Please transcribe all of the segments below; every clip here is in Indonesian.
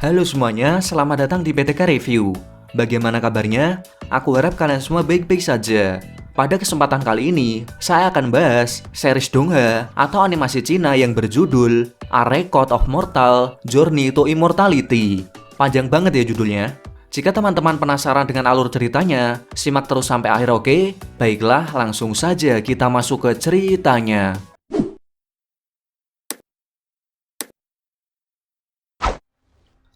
Halo semuanya, selamat datang di PTK Review. Bagaimana kabarnya? Aku harap kalian semua baik-baik saja. Pada kesempatan kali ini, saya akan bahas series Dongha atau animasi Cina yang berjudul A Record of Mortal Journey to Immortality. Panjang banget ya judulnya. Jika teman-teman penasaran dengan alur ceritanya, simak terus sampai akhir, oke? Baiklah, langsung saja kita masuk ke ceritanya.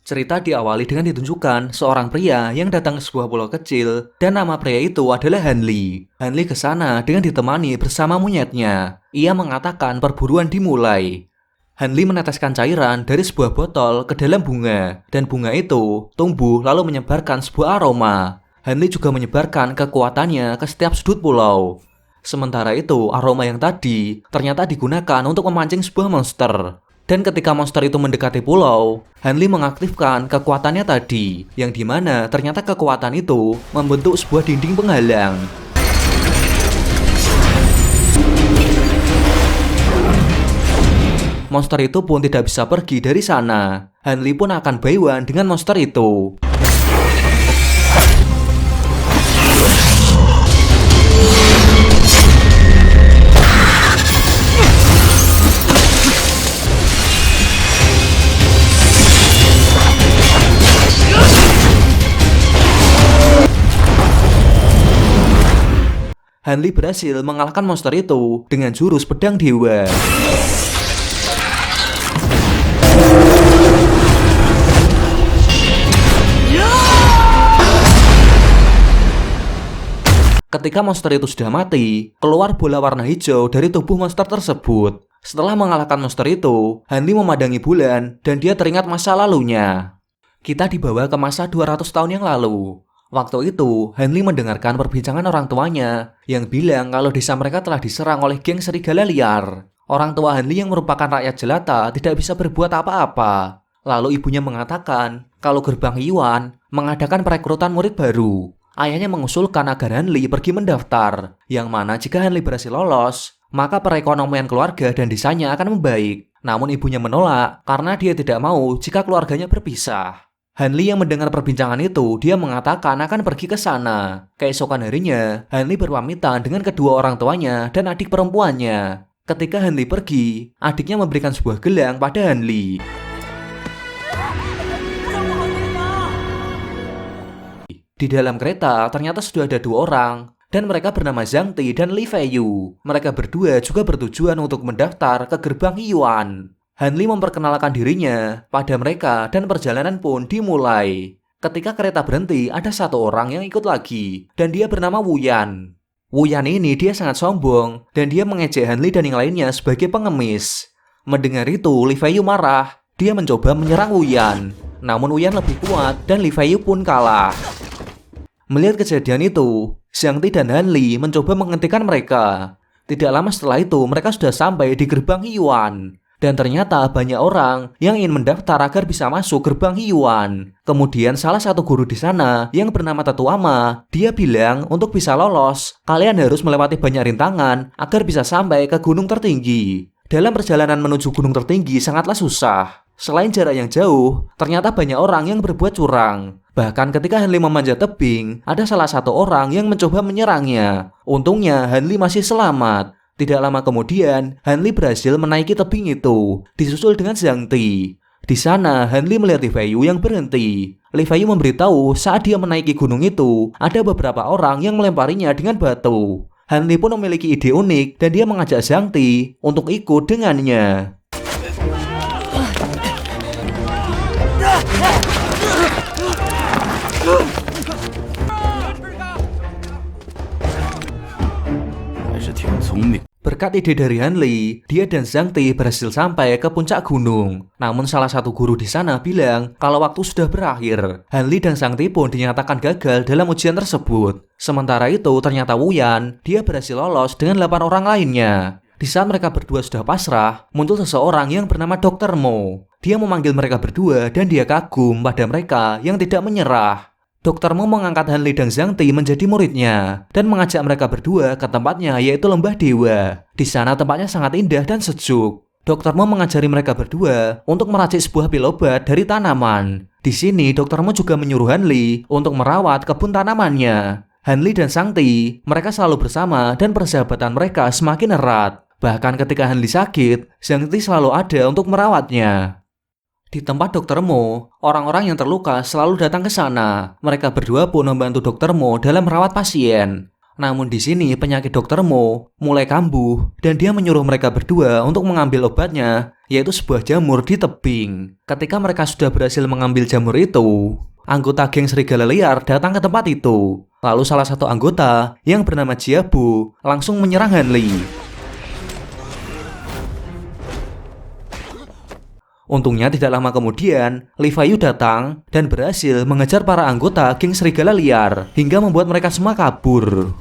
Cerita diawali dengan ditunjukkan seorang pria yang datang ke sebuah pulau kecil dan nama pria itu adalah Hanli. Hanli ke sana dengan ditemani bersama monyetnya. Ia mengatakan perburuan dimulai. Hanli meneteskan cairan dari sebuah botol ke dalam bunga dan bunga itu tumbuh lalu menyebarkan sebuah aroma. Hanli juga menyebarkan kekuatannya ke setiap sudut pulau. Sementara itu aroma yang tadi ternyata digunakan untuk memancing sebuah monster. Dan ketika monster itu mendekati pulau, Hanli mengaktifkan kekuatannya tadi, yang dimana ternyata kekuatan itu membentuk sebuah dinding penghalang. Monster itu pun tidak bisa pergi dari sana. Hanli pun akan buy one dengan monster itu. Hanli berhasil mengalahkan monster itu dengan jurus pedang dewa. Ketika monster itu sudah mati, keluar bola warna hijau dari tubuh monster tersebut. Setelah mengalahkan monster itu, Hanli memandangi bulan dan dia teringat masa lalunya. Kita dibawa ke masa 200 tahun yang lalu. Waktu itu, Hanli mendengarkan perbincangan orang tuanya yang bilang kalau desa mereka telah diserang oleh geng serigala liar. Orang tua Hanli yang merupakan rakyat jelata tidak bisa berbuat apa-apa. Lalu ibunya mengatakan kalau Gerbang Yuan mengadakan perekrutan murid baru. Ayahnya mengusulkan agar Hanli pergi mendaftar, yang mana jika Hanli berhasil lolos, maka perekonomian keluarga dan desanya akan membaik. Namun ibunya menolak karena dia tidak mau jika keluarganya berpisah. Hanli yang mendengar perbincangan itu, dia mengatakan akan pergi ke sana. Keesokan harinya, Hanli berpamitan dengan kedua orang tuanya dan adik perempuannya. Ketika Hanli pergi, adiknya memberikan sebuah gelang pada Hanli. Di dalam kereta, ternyata sudah ada dua orang, dan mereka bernama Zhang Ti dan Li Feiyu. Mereka berdua juga bertujuan untuk mendaftar ke Gerbang Yuan. Hanli memperkenalkan dirinya pada mereka dan perjalanan pun dimulai. Ketika kereta berhenti, ada satu orang yang ikut lagi dan dia bernama Wu Yan. Wu Yan ini dia sangat sombong dan dia mengejek Hanli dan yang lainnya sebagai pengemis. Mendengar itu, Li Feiyu marah. Dia mencoba menyerang Wu Yan. Namun Wu Yan lebih kuat dan Li Feiyu pun kalah. Melihat kejadian itu, Zhang Ti dan Hanli mencoba menghentikan mereka. Tidak lama setelah itu, mereka sudah sampai di Gerbang Yuan. Dan ternyata banyak orang yang ingin mendaftar agar bisa masuk Gerbang Yuan. Kemudian salah satu guru di sana yang bernama Tetuama, dia bilang untuk bisa lolos, kalian harus melewati banyak rintangan agar bisa sampai ke gunung tertinggi. Dalam perjalanan menuju gunung tertinggi sangatlah susah. Selain jarak yang jauh, ternyata banyak orang yang berbuat curang. Bahkan ketika Hanli memanjat tebing, ada salah satu orang yang mencoba menyerangnya. Untungnya Hanli masih selamat. Tidak lama kemudian, Hanli berhasil menaiki tebing itu, disusul dengan Zhang Ti. Di sana, Hanli melihat Li Feiyu yang berhenti. Li Feiyu memberitahu saat dia menaiki gunung itu, ada beberapa orang yang melemparinya dengan batu. Hanli pun memiliki ide unik dan dia mengajak Zhang Ti untuk ikut dengannya. Berkat ide dari Hanli, dia dan Zhang Ti berhasil sampai ke puncak gunung. Namun salah satu guru di sana bilang kalau waktu sudah berakhir. Hanli dan Zhang Ti pun dinyatakan gagal dalam ujian tersebut. Sementara itu ternyata Wu Yan, dia berhasil lolos dengan 8 orang lainnya. Di saat mereka berdua sudah pasrah, muncul seseorang yang bernama Dr. Mo. Dia memanggil mereka berdua dan dia kagum pada mereka yang tidak menyerah. Dr. Mo mengangkat Hanli dan Zhang Ti menjadi muridnya dan mengajak mereka berdua ke tempatnya yaitu Lembah Dewa. Di sana tempatnya sangat indah dan sejuk. Dr. Mo mengajari mereka berdua untuk meracik sebuah pil obat dari tanaman. Di Di sini Dr. Mo juga menyuruh Hanli untuk merawat kebun tanamannya. Hanli dan Shang-Ti, mereka selalu bersama dan persahabatan mereka semakin erat. Bahkan ketika Hanli sakit, Shang-Ti selalu ada untuk merawatnya. Di tempat Dr. Mo, orang-orang yang terluka selalu datang ke sana. Mereka berdua pun membantu Dr. Mo dalam merawat pasien. Namun di sini penyakit Dr. Mo mulai kambuh dan dia menyuruh mereka berdua untuk mengambil obatnya, yaitu sebuah jamur di tebing. Ketika mereka sudah berhasil mengambil jamur itu, anggota geng serigala liar datang ke tempat itu. Lalu salah satu anggota yang bernama Jiabu langsung menyerang Hanli. Untungnya tidak lama kemudian, Li Feiyu datang dan berhasil mengejar para anggota geng serigala liar hingga membuat mereka semua kabur.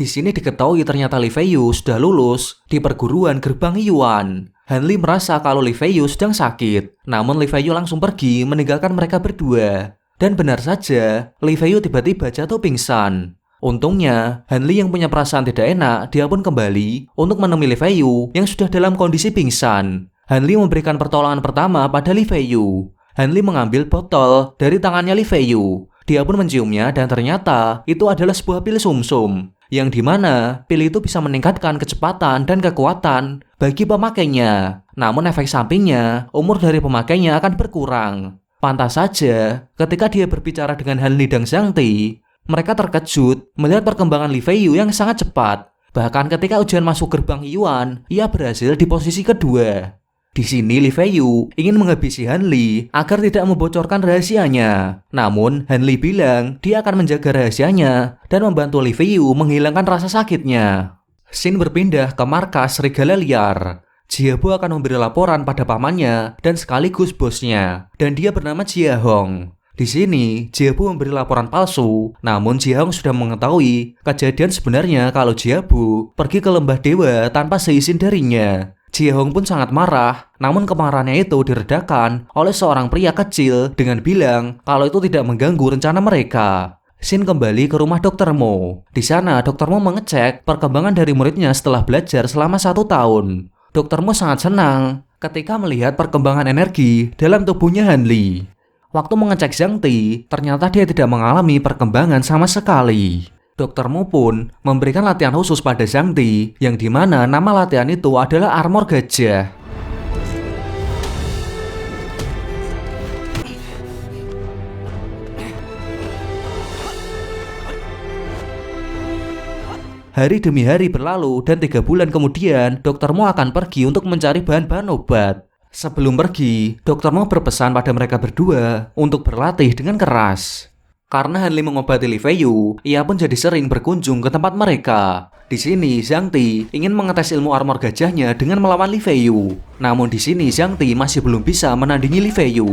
Di sini diketahui ternyata Li Feiyu sudah lulus di perguruan gerbang Yuan. Hanli merasa kalau Li Feiyu sedang sakit, namun Li Feiyu langsung pergi meninggalkan mereka berdua. Dan benar saja, Li Feiyu tiba-tiba jatuh pingsan. Untungnya, Hanli yang punya perasaan tidak enak, dia pun kembali untuk menemui Li Feiyu yang sudah dalam kondisi pingsan. Hanli memberikan pertolongan pertama pada Li Feiyu. Hanli mengambil botol dari tangannya Li Feiyu. Dia pun menciumnya dan ternyata itu adalah sebuah pil sumsum. Yang dimana pil itu bisa meningkatkan kecepatan dan kekuatan bagi pemakainya. Namun efek sampingnya, umur dari pemakainya akan berkurang. Pantas saja, ketika dia berbicara dengan Hanli dan Shang-Ti, mereka terkejut melihat perkembangan Li Feiyu yang sangat cepat. Bahkan ketika ujian masuk gerbang Yuan, ia berhasil di posisi kedua. Di sini Li Feiyu ingin menghabisi Hanli agar tidak membocorkan rahasianya. Namun Hanli bilang dia akan menjaga rahasianya dan membantu Li Feiyu menghilangkan rasa sakitnya. Scene berpindah ke markas serigala liar. Jiabu akan memberi laporan pada pamannya dan sekaligus bosnya, dan dia bernama Jia Hong. Di sini Jiabu memberi laporan palsu, namun Jia Hong sudah mengetahui kejadian sebenarnya kalau Jiabu pergi ke lembah dewa tanpa seizin darinya. Jia Hong pun sangat marah, namun kemarahannya itu diredakan oleh seorang pria kecil dengan bilang kalau itu tidak mengganggu rencana mereka. Shin kembali ke rumah Dr. Mo. Di sana Dr. Mo mengecek perkembangan dari muridnya setelah belajar selama 1 tahun. Dr. Mo sangat senang ketika melihat perkembangan energi dalam tubuhnya Hanli. Waktu mengecek Shang-Ti, ternyata dia tidak mengalami perkembangan sama sekali. Dr. Mo pun memberikan latihan khusus pada Shang-Ti, yang dimana nama latihan itu adalah armor gajah. Hari demi hari berlalu dan 3 bulan kemudian, Dr. Mo akan pergi untuk mencari bahan-bahan obat. Sebelum pergi, Dr. Mo berpesan pada mereka berdua untuk berlatih dengan keras. Karena Hanli mengobati Li Feiyu, ia pun jadi sering berkunjung ke tempat mereka. Di sini, Shang-Ti ingin mengetes ilmu armor gajahnya dengan melawan Li Feiyu. Namun di sini, Shang-Ti masih belum bisa menandingi Li Feiyu.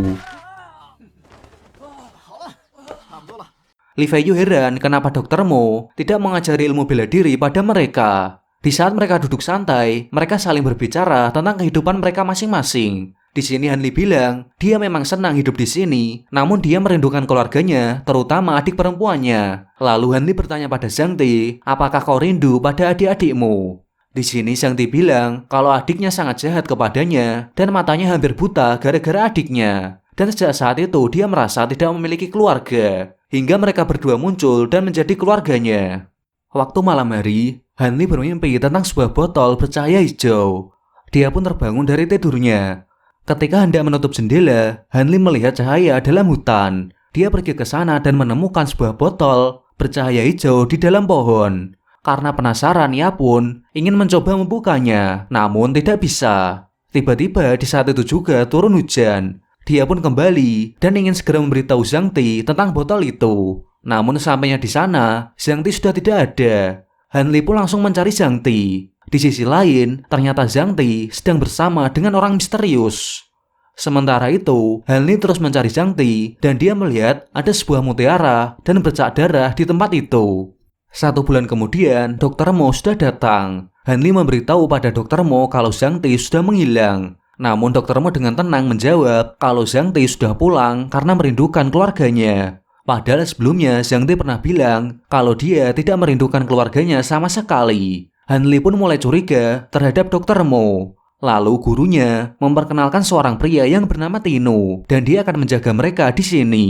Li Feiyu heran kenapa Dr. Mo tidak mengajari ilmu bela diri pada mereka. Di saat mereka duduk santai, mereka saling berbicara tentang kehidupan mereka masing-masing. Di sini Hanli bilang, dia memang senang hidup di sini, namun dia merindukan keluarganya, terutama adik perempuannya. Lalu Hanli bertanya pada Shang-Ti, apakah kau rindu pada adik-adikmu? Di sini Shang-Ti bilang kalau adiknya sangat jahat kepadanya dan matanya hampir buta gara-gara adiknya. Dan sejak saat itu dia merasa tidak memiliki keluarga, hingga mereka berdua muncul dan menjadi keluarganya. Waktu malam hari, Hanli bermimpi tentang sebuah botol bercahaya hijau. Dia pun terbangun dari tidurnya. Ketika hendak menutup jendela, Hanli melihat cahaya dalam hutan. Dia pergi ke sana dan menemukan sebuah botol bercahaya hijau di dalam pohon. Karena penasaran, ia pun ingin mencoba membukanya, namun tidak bisa. Tiba-tiba di saat itu juga turun hujan. Dia pun kembali dan ingin segera memberitahu Shang-Ti tentang botol itu. Namun sampainya di sana, Shang-Ti sudah tidak ada. Hanli pun langsung mencari Shang-Ti. Di sisi lain, ternyata Shang-Ti sedang bersama dengan orang misterius. Sementara itu, Hanli terus mencari Shang-Ti dan dia melihat ada sebuah mutiara dan bercak darah di tempat itu. 1 bulan kemudian, Dr. Mo sudah datang. Hanli memberitahu pada Dr. Mo kalau Shang-Ti sudah menghilang. Namun Dr. Mo dengan tenang menjawab kalau Zhang Ti sudah pulang karena merindukan keluarganya. Padahal sebelumnya Zhang Ti pernah bilang kalau dia tidak merindukan keluarganya sama sekali. Han Li pun mulai curiga terhadap Dr. Mo. Lalu gurunya memperkenalkan seorang pria yang bernama Tino dan dia akan menjaga mereka di sini.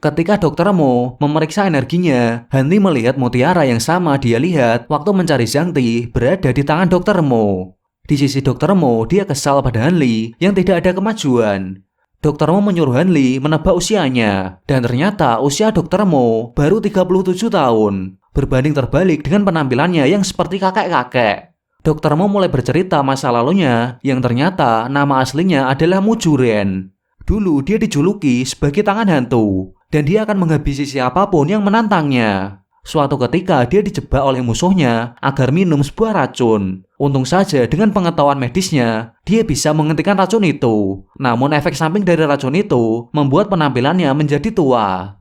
Ketika Dr. Mo memeriksa energinya, Han Li melihat mutiara yang sama dia lihat waktu mencari Zhang Ti berada di tangan Dr. Mo. Di sisi Dr. Mo, dia kesal pada Han Li yang tidak ada kemajuan. Dr. Mo menyuruh Han Li menebak usianya, dan ternyata usia Dr. Mo baru 37 tahun, berbanding terbalik dengan penampilannya yang seperti kakek-kakek. Dr. Mo mulai bercerita masa lalunya, yang ternyata nama aslinya adalah Mu Juren. Dulu dia dijuluki sebagai tangan hantu, dan dia akan menghabisi siapapun yang menantangnya. Suatu ketika dia dijebak oleh musuhnya agar minum sebuah racun. Untung saja dengan pengetahuan medisnya, dia bisa menghentikan racun itu. Namun efek samping dari racun itu membuat penampilannya menjadi tua.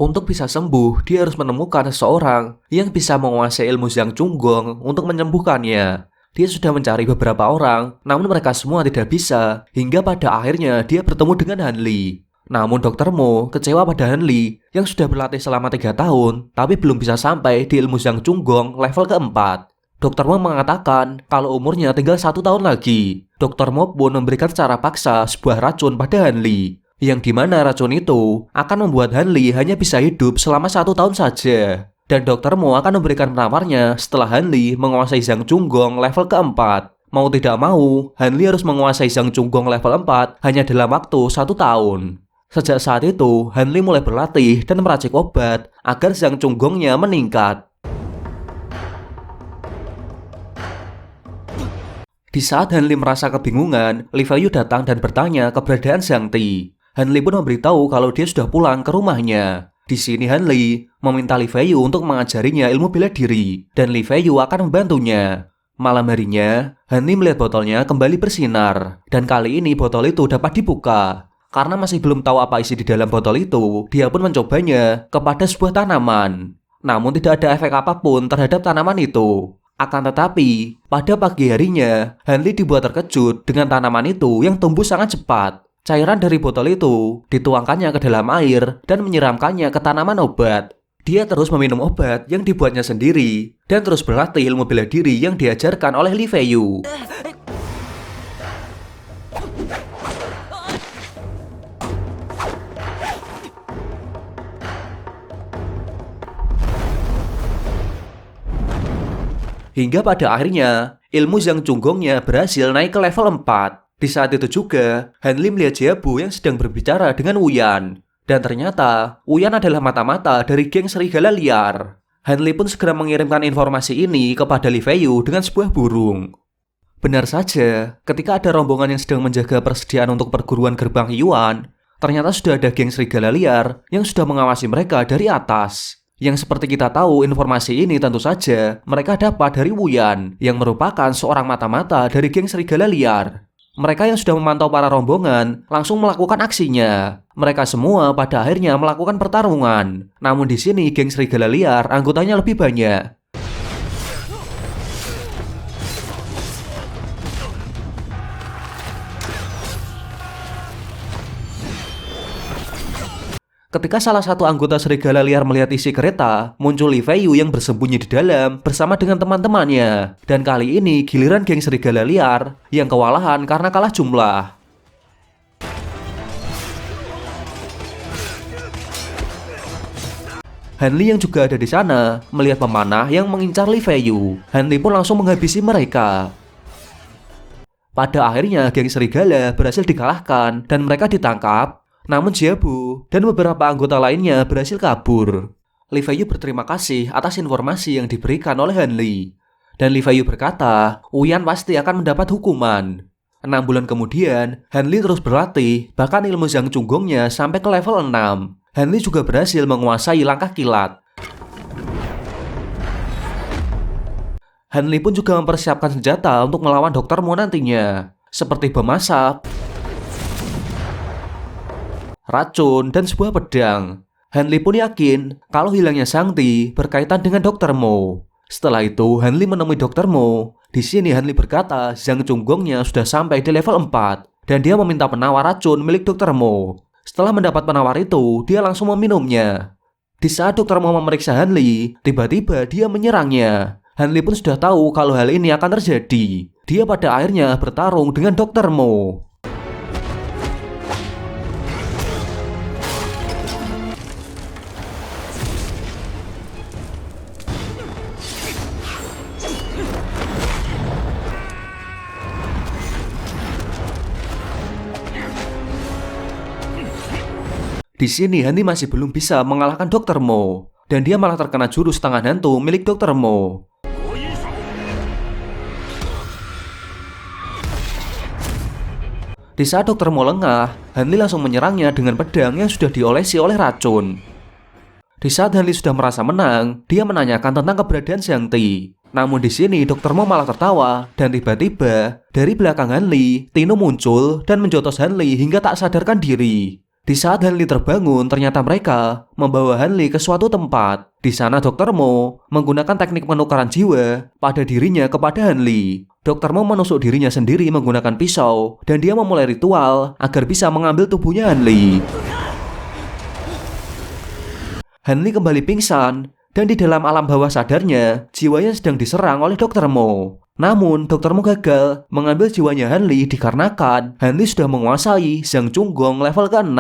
Untuk bisa sembuh, dia harus menemukan seseorang yang bisa menguasai ilmu Zhang Cunggong untuk menyembuhkannya. Dia sudah mencari beberapa orang, namun mereka semua tidak bisa, hingga pada akhirnya dia bertemu dengan Han Li. Namun Dr. Mo kecewa pada Han Li yang sudah berlatih selama 3 tahun, tapi belum bisa sampai di ilmu Zhang Cunggong level keempat. Dr. Mo mengatakan kalau umurnya tinggal 1 tahun lagi. Dr. Mo pun memberikan secara paksa sebuah racun pada Han Li, yang dimana racun itu akan membuat Han Li hanya bisa hidup selama 1 tahun saja. Dan Dr. Mo akan memberikan penawarnya setelah Han Li menguasai Zhang Cunggong level keempat. Mau tidak mau, Han Li harus menguasai Zhang Cunggong level 4 hanya dalam waktu 1 tahun. Sejak saat itu, Han Li mulai berlatih dan meracik obat agar Zhang Cunggongnya meningkat. Di saat Han Li merasa kebingungan, Li Feiyu datang dan bertanya keberadaan Zhang Ti. Han Li pun memberitahu kalau dia sudah pulang ke rumahnya. Di sini Han Li meminta Li Feiyu untuk mengajarinya ilmu bela diri, dan Li Feiyu akan membantunya. Malam harinya, Han Li melihat botolnya kembali bersinar, dan kali ini botol itu dapat dibuka. Karena masih belum tahu apa isi di dalam botol itu, dia pun mencobanya kepada sebuah tanaman. Namun tidak ada efek apapun terhadap tanaman itu. Akan tetapi, pada pagi harinya, Han Li dibuat terkejut dengan tanaman itu yang tumbuh sangat cepat. Cairan dari botol itu dituangkannya ke dalam air dan menyiramkannya ke tanaman obat. Dia terus meminum obat yang dibuatnya sendiri dan terus berlatih ilmu bela diri yang diajarkan oleh Li Feiyu. Hingga pada akhirnya, ilmu Zhang Cunggongnya berhasil naik ke level 4. Di saat itu juga, Han Li melihat Jiabu yang sedang berbicara dengan Wuyan. Dan ternyata, Wuyan adalah mata-mata dari geng serigala liar. Han Li pun segera mengirimkan informasi ini kepada Li Feiyu dengan sebuah burung. Benar saja, ketika ada rombongan yang sedang menjaga persediaan untuk perguruan gerbang Yuan, ternyata sudah ada geng serigala liar yang sudah mengawasi mereka dari atas. Yang seperti kita tahu, informasi ini tentu saja mereka dapat dari Wuyan yang merupakan seorang mata-mata dari geng serigala liar. Mereka yang sudah memantau para rombongan langsung melakukan aksinya. Mereka semua pada akhirnya melakukan pertarungan. Namun di sini geng serigala liar anggotanya lebih banyak. Ketika salah satu anggota serigala liar melihat isi kereta, muncul Li Feiyu yang bersembunyi di dalam bersama dengan teman-temannya. Dan kali ini giliran geng serigala liar yang kewalahan karena kalah jumlah. Han Li yang juga ada di sana melihat pemanah yang mengincar Li Feiyu. Han Li pun langsung menghabisi mereka. Pada akhirnya geng serigala berhasil dikalahkan dan mereka ditangkap. Namun Jiabu dan beberapa anggota lainnya berhasil kabur. Li Feiyu berterima kasih atas informasi yang diberikan oleh Han Li. Dan Li Feiyu berkata, Wuyan pasti akan mendapat hukuman. 6 bulan kemudian, Han Li terus berlatih, bahkan ilmu Zhang Cunggongnya sampai ke level 6. Han Li juga berhasil menguasai langkah kilat. Han Li pun juga mempersiapkan senjata untuk melawan Dr. Mo nantinya, seperti bom asap, racun, dan sebuah pedang. Han Li pun yakin kalau hilangnya Zhang Ti berkaitan dengan Dr. Mo. Setelah itu, Han Li menemui Dr. Mo. Di sini Han Li berkata Zhang Cunggongnya sudah sampai di level 4. dan dia meminta penawar racun milik Dr. Mo. Setelah mendapat penawar itu, dia langsung meminumnya. Di saat Dr. Mo memeriksa Hanli, tiba-tiba dia menyerangnya. Hanli pun sudah tahu kalau hal ini akan terjadi. Dia pada akhirnya bertarung dengan Dr. Mo. Di sini Hanli masih belum bisa mengalahkan Dr. Mo, dan dia malah terkena jurus tangan hantu milik Dr. Mo. Di saat Dr. Mo lengah, Hanli langsung menyerangnya dengan pedang yang sudah diolesi oleh racun. Di saat Hanli sudah merasa menang, dia menanyakan tentang keberadaan Zhang Ti. Namun di sini Dr. Mo malah tertawa, dan tiba-tiba dari belakang Hanli, Tino muncul dan menjotos Hanli hingga tak sadarkan diri. Di saat Hanli terbangun, ternyata mereka membawa Hanli ke suatu tempat. Di sana Dr. Mo menggunakan teknik penukaran jiwa pada dirinya kepada Hanli. Dr. Mo menusuk dirinya sendiri menggunakan pisau, dan dia memulai ritual agar bisa mengambil tubuhnya Hanli. Hanli kembali pingsan, dan di dalam alam bawah sadarnya, jiwanya sedang diserang oleh Dr. Mo. Namun, Dr. Mo gagal mengambil jiwanya Hanli dikarenakan Hanli sudah menguasai Zhang Cunggong level ke-6.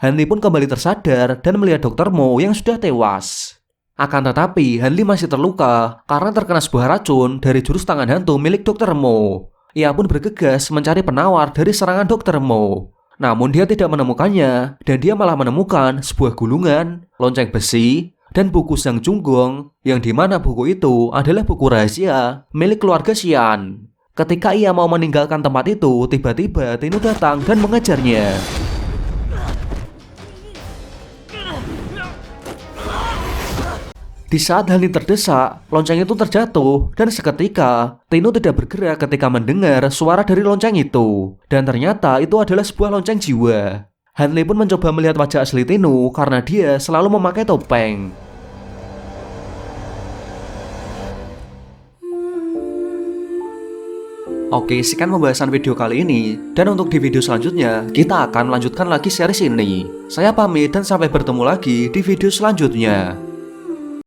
Hanli pun kembali tersadar dan melihat Dr. Mo yang sudah tewas. Akan tetapi, Hanli masih terluka karena terkena sebuah racun dari jurus tangan hantu milik Dr. Mo. Ia pun bergegas mencari penawar dari serangan Dr. Mo. Namun dia tidak menemukannya, dan dia malah menemukan sebuah gulungan, lonceng besi, dan buku Zhang Cunggong, yang dimana buku itu adalah buku rahasia milik keluarga Xian. Ketika ia mau meninggalkan tempat itu, tiba-tiba Tino datang dan mengejarnya. Di saat Hanli terdesak, lonceng itu terjatuh, dan seketika Tino tidak bergerak ketika mendengar suara dari lonceng itu. Dan ternyata itu adalah sebuah lonceng jiwa. Hanli pun mencoba melihat wajah asli Tino karena dia selalu memakai topeng. Oke, sekian pembahasan video kali ini, dan untuk di video selanjutnya, kita akan melanjutkan lagi series ini. Saya pamit dan sampai bertemu lagi di video selanjutnya.